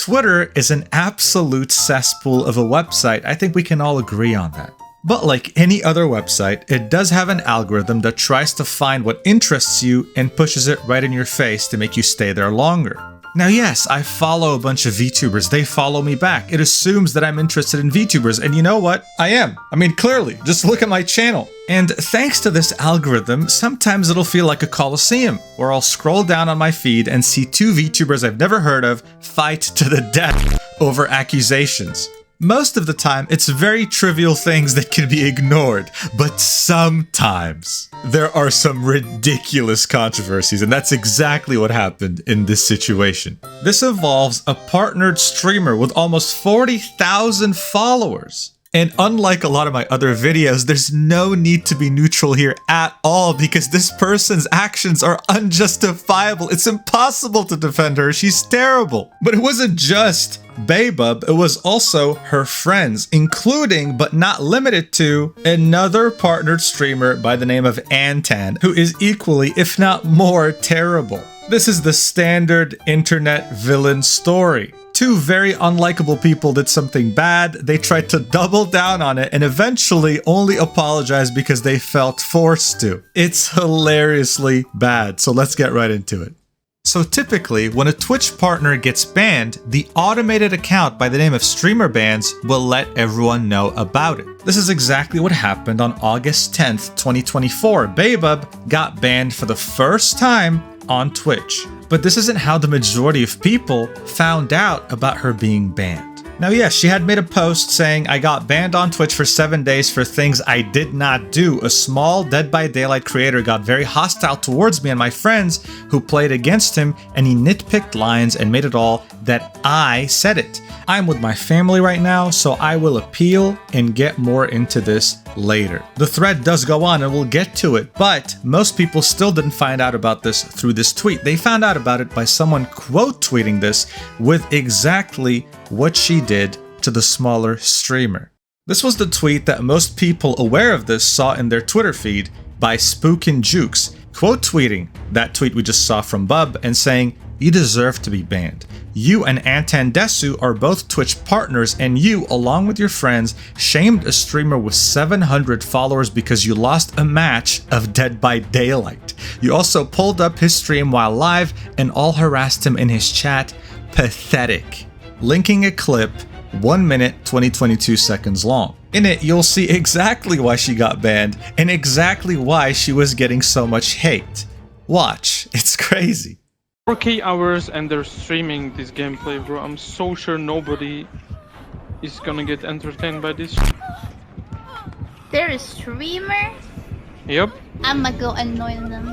Twitter is an absolute cesspool of a website. I think we can all agree on that. But like any other website, it does have an algorithm that tries to find what interests you and pushes it right in your face to make you stay there longer. Now yes, I follow a bunch of VTubers. They follow me back. It assumes that I'm interested in VTubers, and you know what? I am. I mean, clearly, just look at my channel. And thanks to this algorithm, sometimes it'll feel like a coliseum, where I'll scroll down on my feed and see two VTubers I've never heard of fight to the death over accusations. Most of the time, it's very trivial things that can be ignored, but sometimes there are some ridiculous controversies, and that's exactly what happened in this situation. This involves a partnered streamer with almost 40,000 followers. And unlike a lot of my other videos, there's no need to be neutral here at all because this person's actions are unjustifiable. It's impossible to defend her. She's terrible. But it wasn't just BAEBUB, it was also her friends, including but not limited to another partnered streamer by the name of ANNTAN, who is equally, if not more, terrible. This is the standard internet villain story. Two very unlikable people did something bad, they tried to double down on it, and eventually only apologized because they felt forced to. It's hilariously bad, so let's get right into it. So typically, when a Twitch partner gets banned, the automated account by the name of Streamer Bans will let everyone know about it. This is exactly what happened on August 10th, 2024. BAEBUB got banned for the first time on Twitch. But this isn't how the majority of people found out about her being banned. Now yes, she had made a post saying, "I got banned on Twitch for 7 days for things I did not do. A small Dead by Daylight creator got very hostile towards me and my friends who played against him, and he nitpicked lines and made it all that I said it. I'm with my family right now, so I will appeal and get more into this later." The thread does go on and we'll get to it, but most people still didn't find out about this through this tweet. They found out about it by someone quote tweeting this with exactly what she did to the smaller streamer. This was the tweet that most people aware of this saw in their Twitter feed by Spookin' Jukes, quote tweeting that tweet we just saw from Bub and saying, "You deserve to be banned. You and ANNTAN Desu are both Twitch partners, and you, along with your friends, shamed a streamer with 700 followers because you lost a match of Dead by Daylight. You also pulled up his stream while live and all harassed him in his chat. Pathetic." Linking a clip 1 minute 22 seconds long. In it, you'll see exactly why she got banned and exactly why she was getting so much hate. Watch, it's crazy. 4K hours and they're streaming this gameplay, bro. I'm so sure nobody is gonna get entertained by this. They're a streamer? Yep. I'ma go annoy them.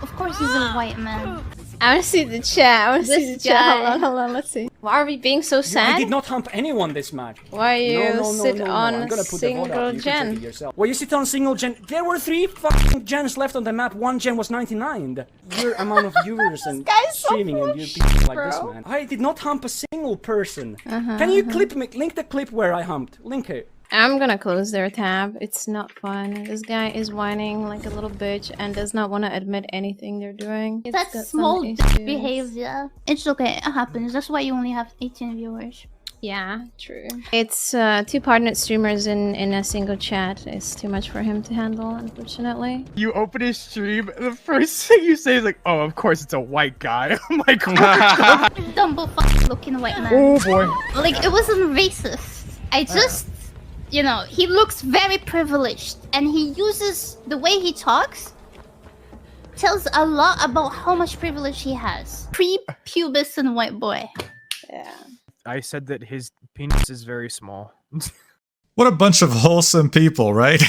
Of course he's a white man. I wanna see the chat. I wanna see the chat. guy. Hold on, let's see. Why are we being so sad? I did not hump anyone this match. Why you sit on I'm gonna put single the vote up. You can gen? check it yourself. Well, you sit on single gen. There were 3 fucking gens left on the map. 1 gen was 99. The sheer amount of viewers and streaming and you people like this, man. I did not hump a single person. Can you link the clip where I humped? Link it. I'm gonna close their tab. It's not fun. This guy is whining like a little bitch and does not want to admit anything they're doing. That's small behavior. It's okay, it happens. That's why you only have 18 viewers. Yeah, true. It's 2 partnered streamers in a single chat. It's too much for him to handle, unfortunately. You open his stream, and the first thing you say is like, "Oh, of course it's a white guy." I'm like, what? Dumb looking white man. Oh boy. Like, it wasn't racist. I just... You know, he looks very privileged, and he uses the way he talks tells a lot about how much privilege he has. Pre-pubescent white boy. Yeah. I said that his penis is very small. What a bunch of wholesome people, right?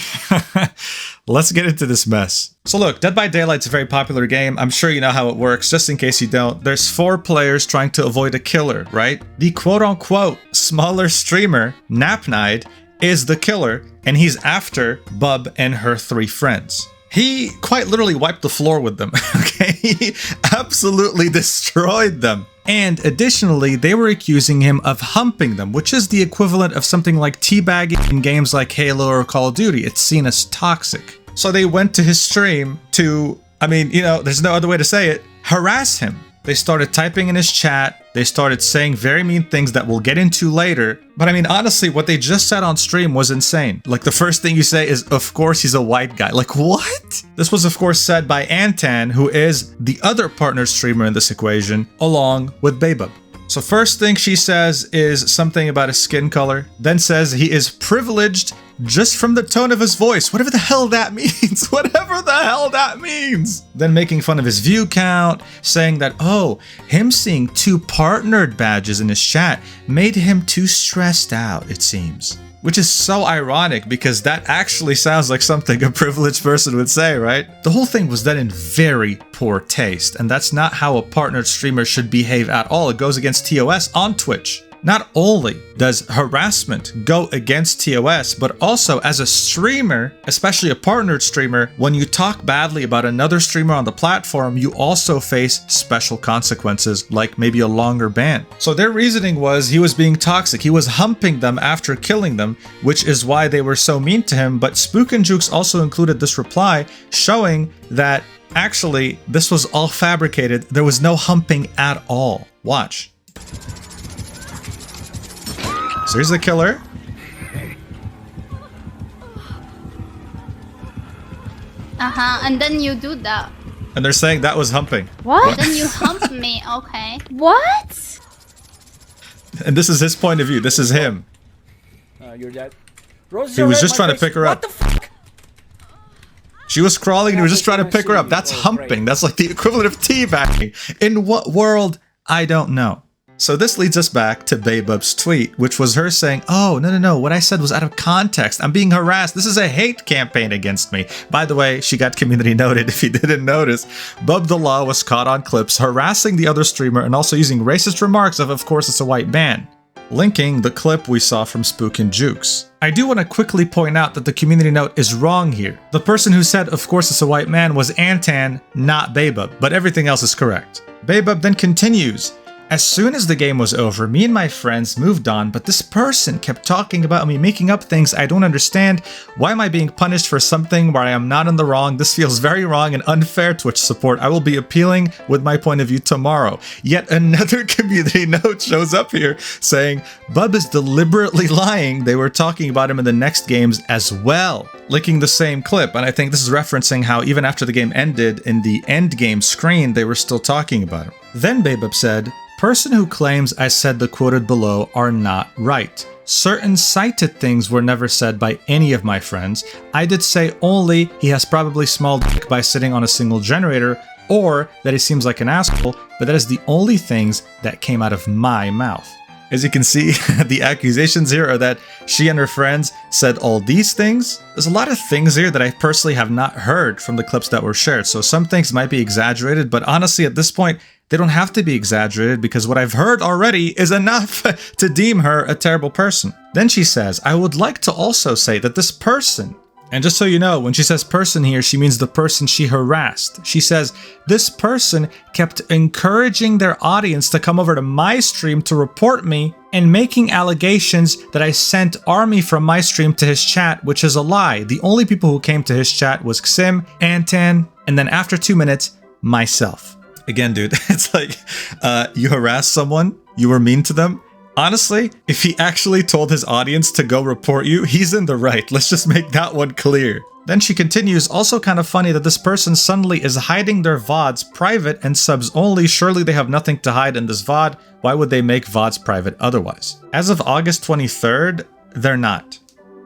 Let's get into this mess. So look, Dead by Daylight's a very popular game. I'm sure you know how it works. Just in case you don't, there's 4 players trying to avoid a killer, right? The quote-unquote smaller streamer, Napnide, is the killer, and he's after Bub and her 3 friends. He quite literally wiped the floor with them, okay? He absolutely destroyed them. And additionally, they were accusing him of humping them, which is the equivalent of something like teabagging in games like Halo or Call of Duty. It's seen as toxic. So they went to his stream to, I mean, you know, there's no other way to say it, harass him. They started typing in his chat, They started saying very mean things that we'll get into later. But I mean, honestly, what they just said on stream was insane. Like, the first thing you say is, of course he's a white guy. Like, what? This was, of course, said by ANNTAN, who is the other partner streamer in this equation, along with BAEBUB. So first thing she says is something about his skin color, then says he is privileged just from the tone of his voice, whatever the hell that means, whatever the hell that means. Then making fun of his view count, saying that, oh, him seeing 2 partnered badges in his chat made him too stressed out, it seems. Which is so ironic because that actually sounds like something a privileged person would say, right? The whole thing was done in very poor taste, and that's not how a partnered streamer should behave at all. It goes against TOS on Twitch. Not only does harassment go against TOS, but also as a streamer, especially a partnered streamer, when you talk badly about another streamer on the platform, you also face special consequences, like maybe a longer ban. So their reasoning was he was being toxic. He was humping them after killing them, which is why they were so mean to him. But Spook and Jukes also included this reply showing that actually this was all fabricated. There was no humping at all. Watch. So here's the killer. And then you do that. And they're saying that was humping. What? Then you hump me, okay. What? And this is his point of view. This is him. You're dead. Rose, He was just trying to pick her up. What the fuck? She was crawling and he was just trying to pick her up. That's humping. That's like the equivalent of teabagging. In what world? I don't know. So this leads us back to BAEBUB's tweet, which was her saying, oh, no, what I said was out of context. I'm being harassed. This is a hate campaign against me. By the way, she got community noted if you didn't notice. Bub the Law was caught on clips harassing the other streamer and also using racist remarks of course, it's a white man. Linking the clip we saw from Spook and Jukes. I do want to quickly point out that the community note is wrong here. The person who said, of course it's a white man, was ANNTAN, not BAEBUB, but everything else is correct. BAEBUB then continues. As soon as the game was over, me and my friends moved on, but this person kept talking about me making up things I don't understand. Why am I being punished for something where I am not in the wrong? This feels very wrong and unfair, Twitch support. I will be appealing with my point of view tomorrow. Yet another community note shows up here saying, Bub is deliberately lying. They were talking about him in the next games as well. Linking the same clip, and I think this is referencing how even after the game ended, in the end game screen, they were still talking about him. Then BAEBUB said, person who claims I said the quoted below are not right. Certain cited things were never said by any of my friends. I did say only he has probably small dick by sitting on a single generator, or that he seems like an asshole, but that is the only things that came out of my mouth. As you can see, the accusations here are that she and her friends said all these things. There's a lot of things here that I personally have not heard from the clips that were shared, so some things might be exaggerated, but honestly at this point, they don't have to be exaggerated because what I've heard already is enough to deem her a terrible person. Then she says, I would like to also say that this person, and just so you know, when she says person here, she means the person she harassed. She says, this person kept encouraging their audience to come over to my stream to report me and making allegations that I sent army from my stream to his chat, which is a lie. The only people who came to his chat was Xim, ANNTAN, and then after 2 minutes, myself. Again, dude, it's like, you harassed someone, you were mean to them. Honestly, if he actually told his audience to go report you, he's in the right. Let's just make that one clear. Then she continues, also kind of funny that this person suddenly is hiding their VODs private and subs only. Surely they have nothing to hide in this VOD. Why would they make VODs private otherwise? As of August 23rd, they're not.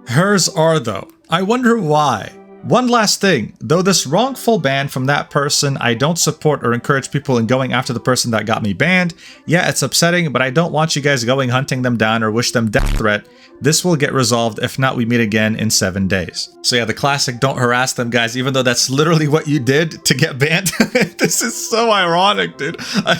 Hers are though. I wonder why. One last thing, though this wrongful ban from that person, I don't support or encourage people in going after the person that got me banned. Yeah, it's upsetting, but I don't want you guys going hunting them down or wish them death threat. This will get resolved. If not, we meet again in 7 days. So yeah, the classic don't harass them, guys, even though that's literally what you did to get banned. This is so ironic, dude.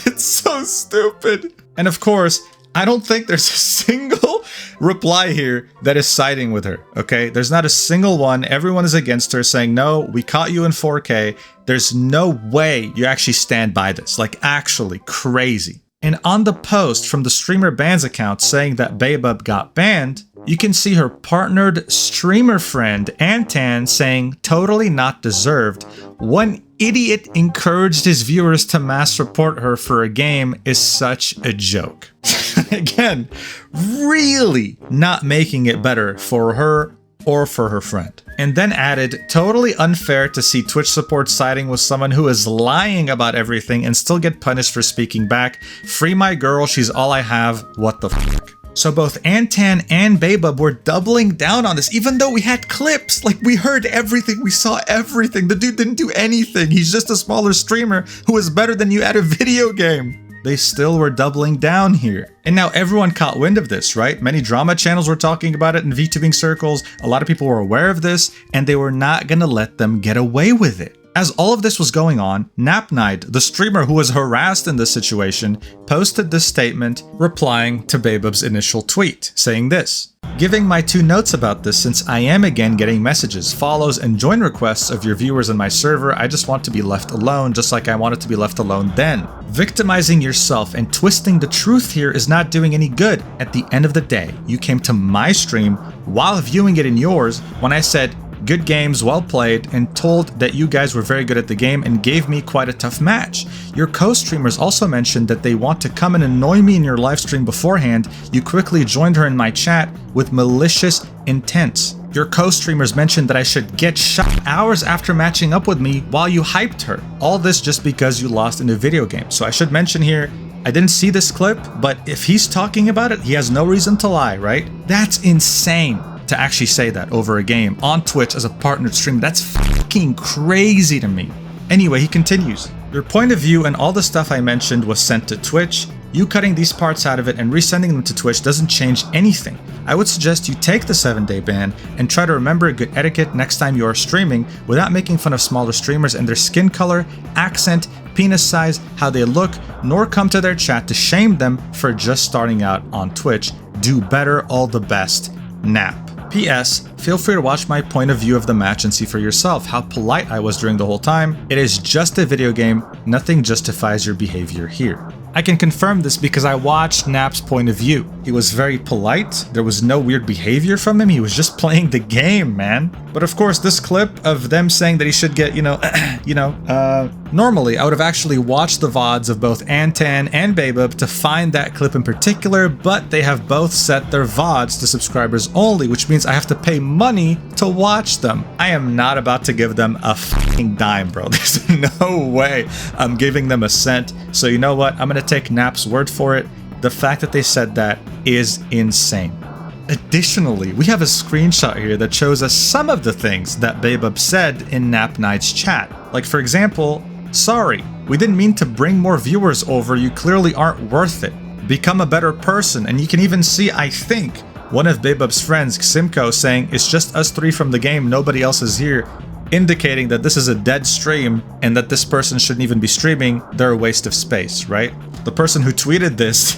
It's so stupid. And of course, I don't think there's a single reply here that is siding with her, okay? There's not a single one. Everyone is against her, saying, no, we caught you in 4K. There's no way you actually stand by this. Like, actually crazy. And on the post from the streamer bans account saying that BAEBUB got banned, you can see her partnered streamer friend, ANNTAN, saying, totally not deserved. One idiot encouraged his viewers to mass report her for a game is such a joke. Again, really not making it better for her or for her friend. And then added, totally unfair to see Twitch support siding with someone who is lying about everything and still get punished for speaking back. Free my girl, she's all I have, what the fuck. So both ANNTAN and BAEBUB were doubling down on this, even though we had clips. Like, we heard everything, we saw everything. The dude didn't do anything. He's just a smaller streamer who is better than you at a video game. They still were doubling down here. And now everyone caught wind of this, right? Many drama channels were talking about it in VTubing circles. A lot of people were aware of this, and they were not gonna let them get away with it. As all of this was going on, NapNight, the streamer who was harassed in this situation, posted this statement replying to BAEBUB's initial tweet, saying this: giving my 2 notes about this since I am again getting messages, follows, and join requests of your viewers on my server. I just want to be left alone, just like I wanted to be left alone then. Victimizing yourself and twisting the truth here is not doing any good. At the end of the day, you came to my stream while viewing it in yours when I said, good games, well played, and told that you guys were very good at the game and gave me quite a tough match. Your co-streamers also mentioned that they want to come and annoy me in your live stream beforehand. You quickly joined her in my chat with malicious intent. Your co-streamers mentioned that I should get shot hours after matching up with me while you hyped her. All this just because you lost in a video game. So I should mention here, I didn't see this clip, but if he's talking about it, he has no reason to lie, right? That's insane. To actually say that over a game on Twitch as a partnered stream, that's fucking crazy to me. Anyway, he continues. Your point of view and all the stuff I mentioned was sent to Twitch. You cutting these parts out of it and resending them to Twitch doesn't change anything. I would suggest you take the 7-day ban and try to remember good etiquette next time you are streaming without making fun of smaller streamers and their skin color, accent, penis size, how they look, nor come to their chat to shame them for just starting out on Twitch. Do better, all the best. Nap. P.S. Feel free to watch my point of view of the match and see for yourself how polite I was during the whole time. It is just a video game. Nothing justifies your behavior here. I can confirm this because I watched Nap's point of view. He was very polite. There was no weird behavior from him. He was just playing the game, man. But of course, this clip of them saying that he should get, normally I would have actually watched the VODs of both ANNTAN and BAEBUB to find that clip in particular, but they have both set their VODs to subscribers only, which means I have to pay money to watch them. I am not about to give them a fucking dime, bro. There's no way I'm giving them a cent. So you know what? I'm gonna take Nap's word for it. The fact that they said that is insane. Additionally, we have a screenshot here that shows us some of the things that BAEBUB said in NapNight's chat. Like, for example, sorry, we didn't mean to bring more viewers over. You clearly aren't worth it. Become a better person. And you can even see, I think, one of BAEBUB's friends, Simcoe, saying, it's just us 3 from the game, nobody else is here, indicating that this is a dead stream and that this person shouldn't even be streaming. They're a waste of space, right? The person who tweeted this,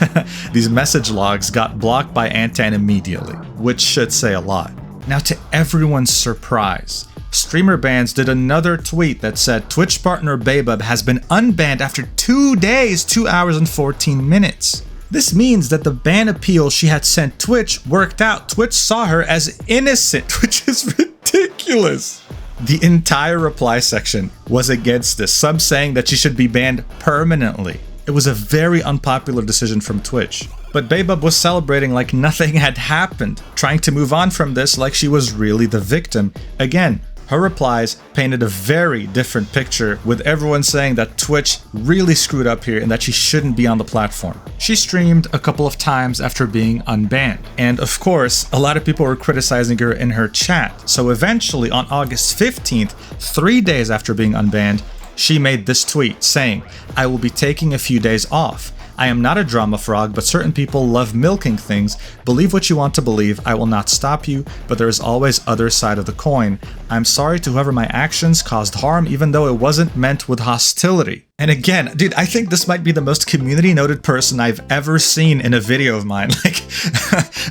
these message logs, got blocked by ANNTAN immediately, which should say a lot. Now, to everyone's surprise, Streamer Bans did another tweet that said Twitch partner BAEBUB has been unbanned after 2 days, 2 hours and 14 minutes. This means that the ban appeal she had sent Twitch worked out. Twitch saw her as innocent, which is ridiculous. The entire reply section was against this, some saying that she should be banned permanently. It was a very unpopular decision from Twitch. But BAEBUB was celebrating like nothing had happened, trying to move on from this like she was really the victim. Again, her replies painted a very different picture, with everyone saying that Twitch really screwed up here and that she shouldn't be on the platform. She streamed a couple of times after being unbanned. And of course, a lot of people were criticizing her in her chat. So eventually on August 15th, 3 days after being unbanned, she made this tweet saying, I will be taking a few days off. I am not a drama frog, but certain people love milking things. Believe what you want to believe. I will not stop you, but there is always other side of the coin. I'm sorry to whoever my actions caused harm, even though it wasn't meant with hostility. And again, dude, I think this might be the most community noted person I've ever seen in a video of mine. Like,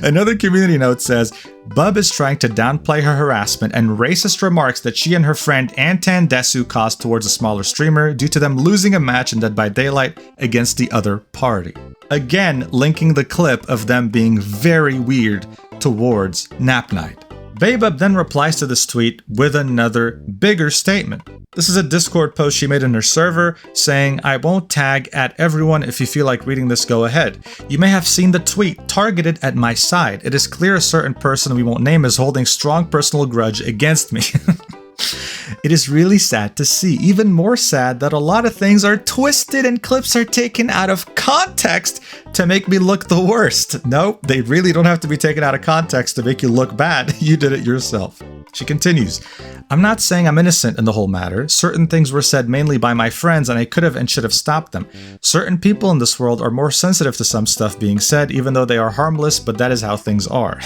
another community note says, Bub is trying to downplay her harassment and racist remarks that she and her friend ANNTAN Desu caused towards a smaller streamer due to them losing a match in Dead by Daylight against the other party. Again, linking the clip of them being very weird towards NapNight. BAEBUB then replies to this tweet with another bigger statement. This is a Discord post she made in her server saying, "I won't tag at everyone. If you feel like reading this, go ahead. You may have seen the tweet targeted at my side. It is clear a certain person we won't name is holding strong personal grudge against me." It is really sad to see, even more sad that a lot of things are twisted and clips are taken out of context to make me look the worst. No, they really don't have to be taken out of context to make you look bad. You did it yourself. She continues, "I'm not saying I'm innocent in the whole matter. Certain things were said mainly by my friends and I could have and should have stopped them. Certain people in this world are more sensitive to some stuff being said, even though they are harmless, but that is how things are."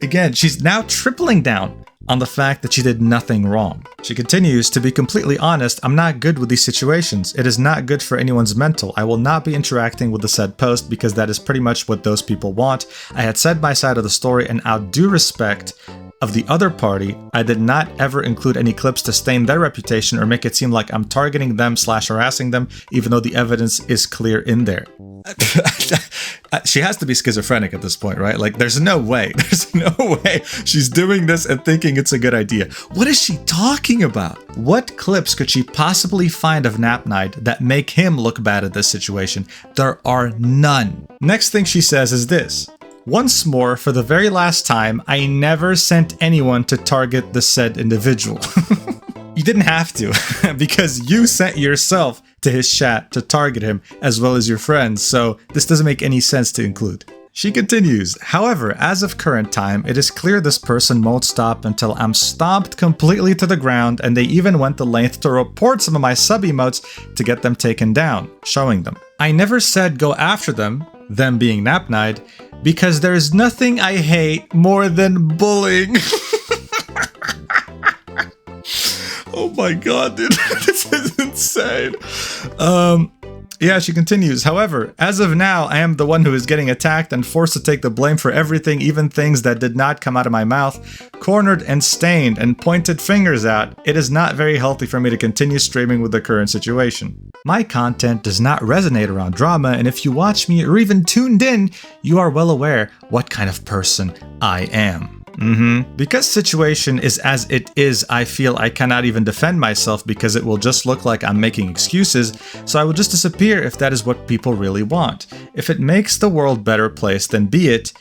Again, she's now tripling down on the fact that she did nothing wrong. She continues, "To be completely honest, I'm not good with these situations. It is not good for anyone's mental. I will not be interacting with the said post because that is pretty much what those people want. I had said my side of the story and out due respect of the other party, I did not ever include any clips to stain their reputation or make it seem like I'm targeting them / harassing them, even though the evidence is clear in there." She has to be schizophrenic at this point, right? Like, there's no way she's doing this and thinking it's a good idea. What is she talking about? What clips could she possibly find of Napnide that make him look bad at this situation? There are none. Next thing she says is this: "Once more, for the very last time, I never sent anyone to target the said individual." You didn't have to, because you sent yourself to his chat to target him as well as your friends, so this doesn't make any sense to include. She continues, "However, as of current time, it is clear this person won't stop until I'm stomped completely to the ground, and they even went the length to report some of my sub-emotes to get them taken down, showing them. I never said go after them being Napnide, because there's nothing I hate more than bullying." Oh my god, dude. This is insane. Yeah, she continues, "However, as of now, I am the one who is getting attacked and forced to take the blame for everything, even things that did not come out of my mouth, cornered and stained and pointed fingers out. It is not very healthy for me to continue streaming with the current situation. My content does not resonate around drama, and if you watch me or even tuned in, you are well aware what kind of person I am. Because situation is as it is, I feel I cannot even defend myself because it will just look like I'm making excuses, so I will just disappear if that is what people really want. If it makes the world a better place, then be it.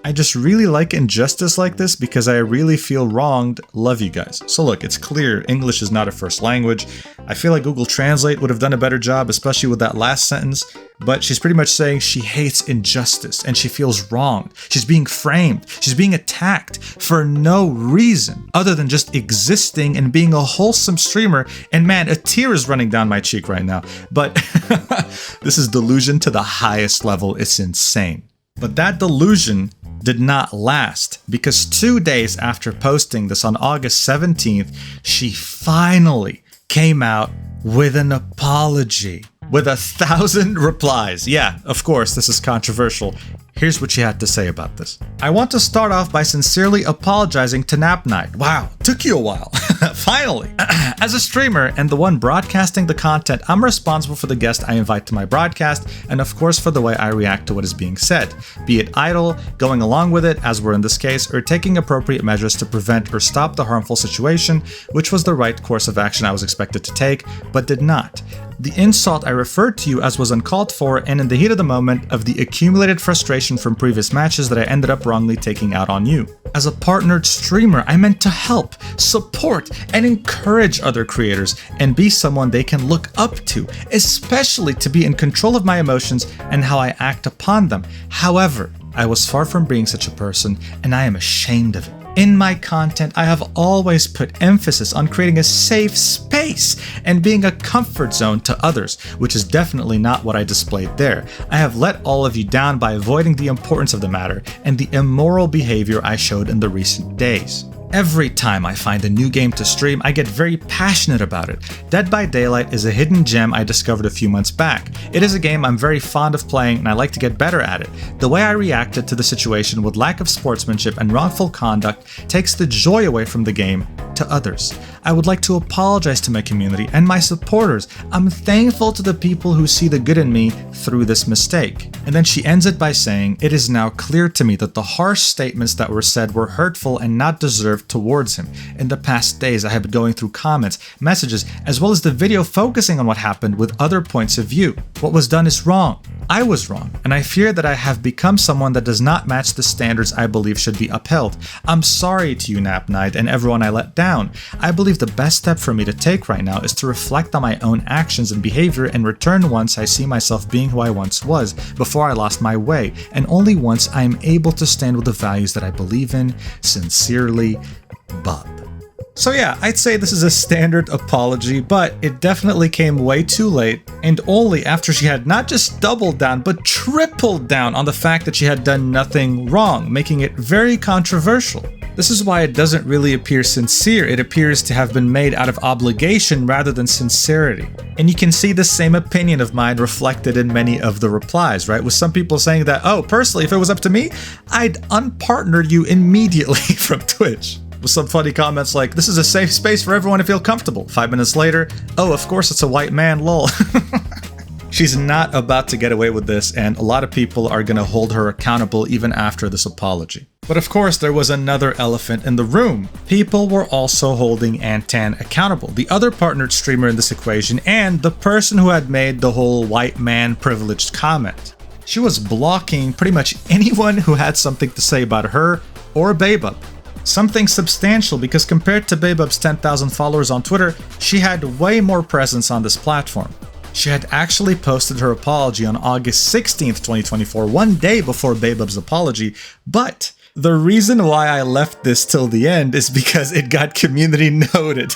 I just really like injustice like this because I really feel wronged. Love you guys." So look, it's clear English is not a first language. I feel like Google Translate would have done a better job, especially with that last sentence, but she's pretty much saying she hates injustice and she feels wronged. She's being framed. She's being attacked for no reason other than just existing and being a wholesome streamer. And man, a tear is running down my cheek right now. But this is delusion to the highest level. It's insane. But that delusion did not last, because 2 days after posting this on August 17th, she finally came out with an apology with 1,000 replies. Yeah, of course, this is controversial. Here's what she had to say about this. "I want to start off by sincerely apologizing to Napnide." Wow, took you a while. Finally. "As a streamer and the one broadcasting the content, I'm responsible for the guest I invite to my broadcast, and of course for the way I react to what is being said. Be it idle, going along with it, as we're in this case, or taking appropriate measures to prevent or stop the harmful situation, which was the right course of action I was expected to take, but did not. The insult I referred to you as was uncalled for, and in the heat of the moment of the accumulated frustration from previous matches that I ended up wrongly taking out on you. As a partnered streamer, I meant to help, support, and encourage other creators and be someone they can look up to, especially to be in control of my emotions and how I act upon them. However, I was far from being such a person, and I am ashamed of it. In my content, I have always put emphasis on creating a safe space and being a comfort zone to others, which is definitely not what I displayed there. I have let all of you down by avoiding the importance of the matter and the immoral behavior I showed in the recent days. Every time I find a new game to stream, I get very passionate about it. Dead by Daylight is a hidden gem I discovered a few months back. It is a game I'm very fond of playing and I like to get better at it. The way I reacted to the situation with lack of sportsmanship and wrongful conduct takes the joy away from the game to others. I would like to apologize to my community and my supporters. I'm thankful to the people who see the good in me through this mistake. And then she ends it by saying, it is now clear to me that the harsh statements that were said were hurtful and not deserved towards him. In the past days, I have been going through comments, messages, as well as the video focusing on what happened with other points of view. What was done is wrong. I was wrong, and I fear that I have become someone that does not match the standards I believe should be upheld. I'm sorry to you, Nap Knight, and everyone I let down. I believe the best step for me to take right now is to reflect on my own actions and behavior and return once I see myself being who I once was, before I lost my way, and only once I am able to stand with the values that I believe in. Sincerely, Bub. So yeah, I'd say this is a standard apology, but it definitely came way too late, and only after she had not just doubled down, but tripled down on the fact that she had done nothing wrong, making it very controversial. This is why it doesn't really appear sincere. It appears to have been made out of obligation rather than sincerity. And you can see the same opinion of mine reflected in many of the replies, right? With some people saying that, oh, personally, if it was up to me, I'd unpartner you immediately from Twitch. With some funny comments like, this is a safe space for everyone to feel comfortable. 5 minutes later, oh, of course it's a white man, lol. She's not about to get away with this, and a lot of people are gonna hold her accountable even after this apology. But of course, there was another elephant in the room. People were also holding ANNTAN accountable, the other partnered streamer in this equation, and the person who had made the whole white man privileged comment. She was blocking pretty much anyone who had something to say about her or BAEBUB. Something substantial, because compared to BAEBUB's 10,000 followers on Twitter, she had way more presence on this platform. She had actually posted her apology on August 16th, 2024, one day before BAEBUB's apology, but the reason why I left this till the end is because it got community noted.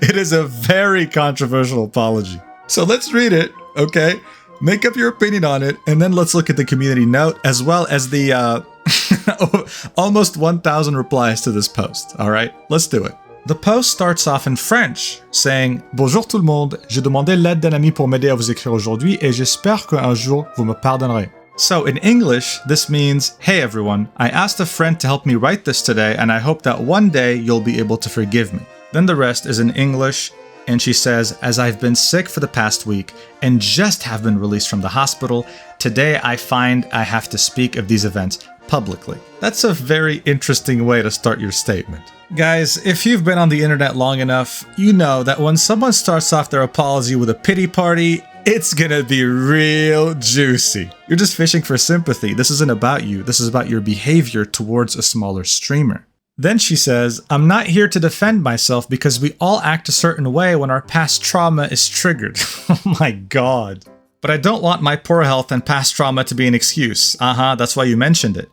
It is a very controversial apology. So let's read it, okay? Make up your opinion on it, and then let's look at the community note as well as the almost 1,000 replies to this post. All right, let's do it. The post starts off in French, saying Bonjour tout le monde, j'ai demandé l'aide d'un ami pour m'aider à vous écrire aujourd'hui et j'espère qu'un jour vous me pardonnerez. So in English, this means, hey everyone, I asked a friend to help me write this today and I hope that one day you'll be able to forgive me. Then the rest is in English, and she says, as I've been sick for the past week and just have been released from the hospital, today I find I have to speak of these events publicly. That's a very interesting way to start your statement. Guys, if you've been on the internet long enough, you know that when someone starts off their apology with a pity party, it's gonna be real juicy. You're just fishing for sympathy. This isn't about you. This is about your behavior towards a smaller streamer. Then she says, I'm not here to defend myself because we all act a certain way when our past trauma is triggered. Oh my god. But I don't want my poor health and past trauma to be an excuse. That's why you mentioned it.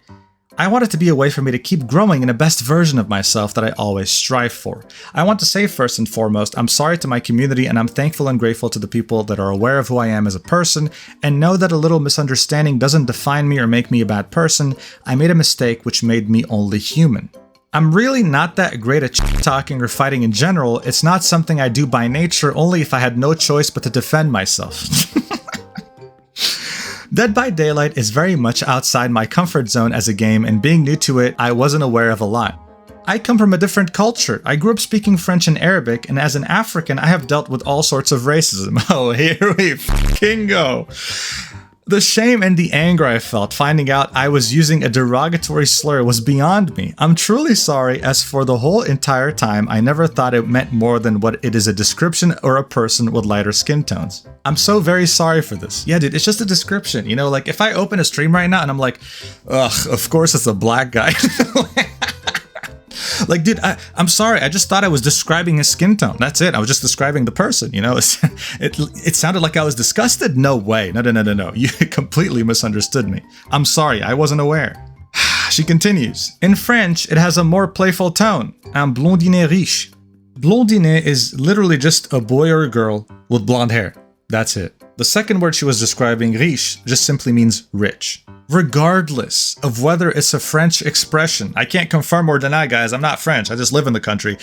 I want it to be a way for me to keep growing in the best version of myself that I always strive for. I want to say first and foremost, I'm sorry to my community and I'm thankful and grateful to the people that are aware of who I am as a person and know that a little misunderstanding doesn't define me or make me a bad person. I made a mistake which made me only human. I'm really not that great at talking or fighting in general. It's not something I do by nature, only if I had no choice but to defend myself. Dead by Daylight is very much outside my comfort zone as a game, and being new to it, I wasn't aware of a lot. I come from a different culture. I grew up speaking French and Arabic, and as an African, I have dealt with all sorts of racism. Oh, here we fucking go. The shame and the anger I felt finding out I was using a derogatory slur was beyond me. I'm truly sorry, as for the whole entire time, I never thought it meant more than what it is, a description or a person with lighter skin tones. I'm so very sorry for this. Yeah, dude, it's just a description. You know, like if I open a stream right now and I'm like, ugh, of course it's a black guy. Like, dude, I'm sorry. I just thought I was describing his skin tone. That's it. I was just describing the person, you know? It sounded like I was disgusted? No way. No. You completely misunderstood me. I'm sorry. I wasn't aware. She continues. In French, it has a more playful tone. Un blondinet riche. Blondinet is literally just a boy or a girl with blonde hair. That's it. The second word she was describing, riche, just simply means rich. Regardless of whether it's a French expression, I can't confirm or deny, guys, I'm not French, I just live in the country.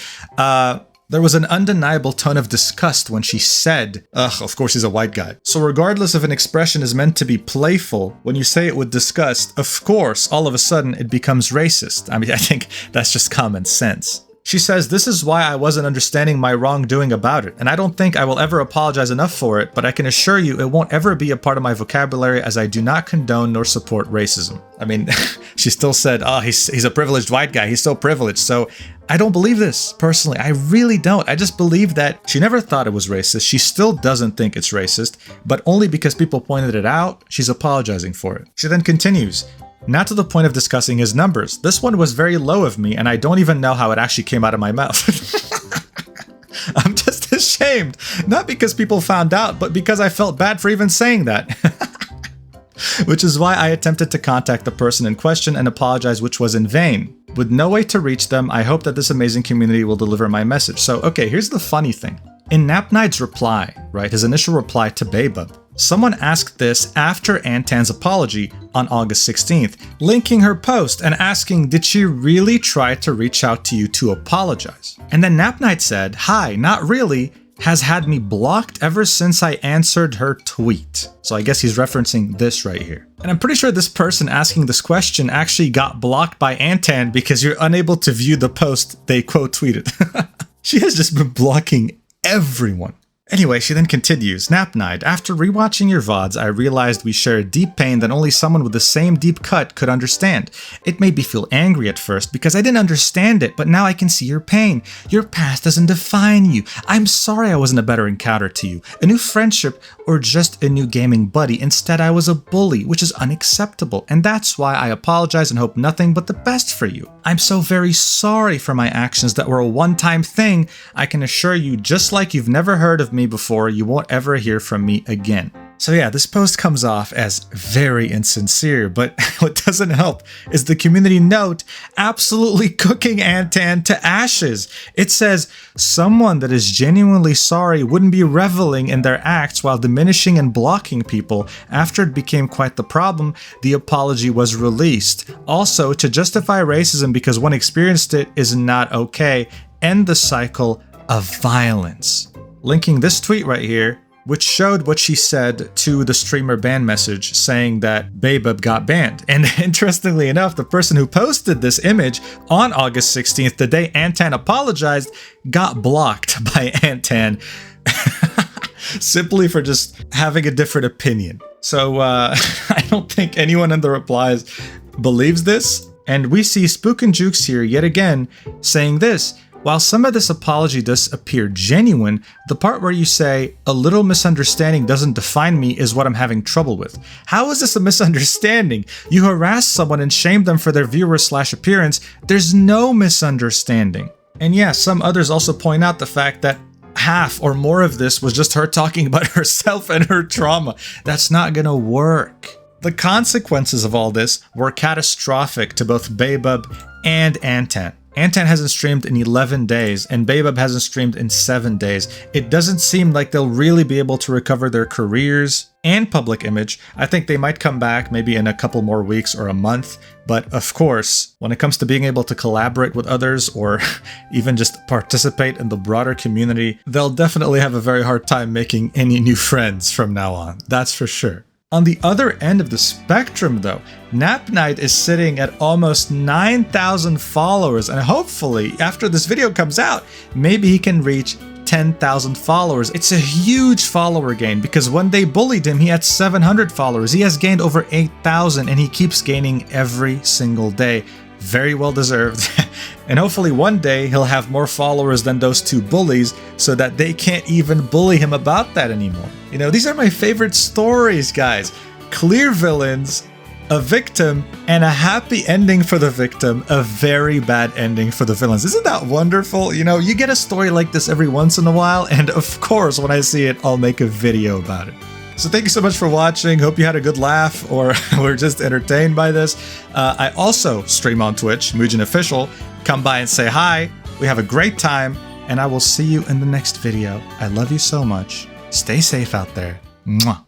There was an undeniable tone of disgust when she said, ugh, of course he's a white guy. So regardless if an expression is meant to be playful, when you say it with disgust, of course, all of a sudden it becomes racist. I mean, I think that's just common sense. She says, "This is why I wasn't understanding my wrongdoing about it, and I don't think I will ever apologize enough for it, but I can assure you it won't ever be a part of my vocabulary as I do not condone nor support racism." I mean, she still said, "Oh, he's a privileged white guy. He's so privileged." So I don't believe this, personally. I really don't. I just believe that she never thought it was racist. She still doesn't think it's racist, but only because people pointed it out, she's apologizing for it. She then continues, "Not to the point of discussing his numbers. This one was very low of me, and I don't even know how it actually came out of my mouth." I'm just ashamed. Not because people found out, but because I felt bad for even saying that. Which is why I attempted to contact the person in question and apologize, which was in vain. With no way to reach them, I hope that this amazing community will deliver my message. So, okay, here's the funny thing. In Napnight's reply, right, his initial reply to BAEBUB, someone asked this after ANNTAN's apology on August 16th, linking her post and asking, did she really try to reach out to you to apologize? And then Napnight said, "Hi, not really, has had me blocked ever since I answered her tweet." So I guess he's referencing this right here. And I'm pretty sure this person asking this question actually got blocked by ANNTAN because you're unable to view the post they quote tweeted. She has just been blocking everyone. Anyway, she then continues, "Napnight, after rewatching your VODs, I realized we share a deep pain that only someone with the same deep cut could understand. It made me feel angry at first because I didn't understand it, but now I can see your pain. Your past doesn't define you. I'm sorry I wasn't a better encounter to you, a new friendship, or just a new gaming buddy. Instead, I was a bully, which is unacceptable, and that's why I apologize and hope nothing but the best for you. I'm so very sorry for my actions that were a one-time thing. I can assure you, just like you've never heard of me before, you won't ever hear from me again." So yeah, this post comes off as very insincere, but what doesn't help is the community note absolutely cooking ANNTAN to ashes. It says, "Someone that is genuinely sorry wouldn't be reveling in their acts while diminishing and blocking people. After it became quite the problem, the apology was released. Also, to justify racism because one experienced it is not okay. End the cycle of violence." Linking this tweet right here, which showed what she said to the streamer ban message saying that BAEBUB got banned. And interestingly enough, the person who posted this image on August 16th, the day ANNTAN apologized, got blocked by ANNTAN simply for just having a different opinion. So I don't think anyone in the replies believes this. And we see Spook and Jukes here yet again saying this, "While some of this apology does appear genuine, the part where you say, 'a little misunderstanding doesn't define me' is what I'm having trouble with. How is this a misunderstanding? You harassed someone and shamed them for their viewer/appearance. There's no misunderstanding." And yeah, some others also point out the fact that half or more of this was just her talking about herself and her trauma. That's not gonna work. The consequences of all this were catastrophic to both BAEBUB and ANNTAN. ANNTAN hasn't streamed in 11 days, and BAEBUB hasn't streamed in 7 days. It doesn't seem like they'll really be able to recover their careers and public image. I think they might come back maybe in a couple more weeks or a month, but of course, when it comes to being able to collaborate with others or even just participate in the broader community, they'll definitely have a very hard time making any new friends from now on, that's for sure. On the other end of the spectrum though, Napnight is sitting at almost 9,000 followers, and hopefully after this video comes out, maybe he can reach 10,000 followers. It's a huge follower gain because when they bullied him, he had 700 followers. He has gained over 8,000 and he keeps gaining every single day. Very well deserved. And hopefully one day he'll have more followers than those two bullies so that they can't even bully him about that anymore. You know, these are my favorite stories, guys. Clear villains, a victim, and a happy ending for the victim, a very bad ending for the villains. Isn't that wonderful? You know, you get a story like this every once in a while, and of course, when I see it, I'll make a video about it. So thank you so much for watching. Hope you had a good laugh or were just entertained by this. I also stream on Twitch, Mujin Official. Come by and say hi. We have a great time, and I will see you in the next video. I love you so much. Stay safe out there. Mwah.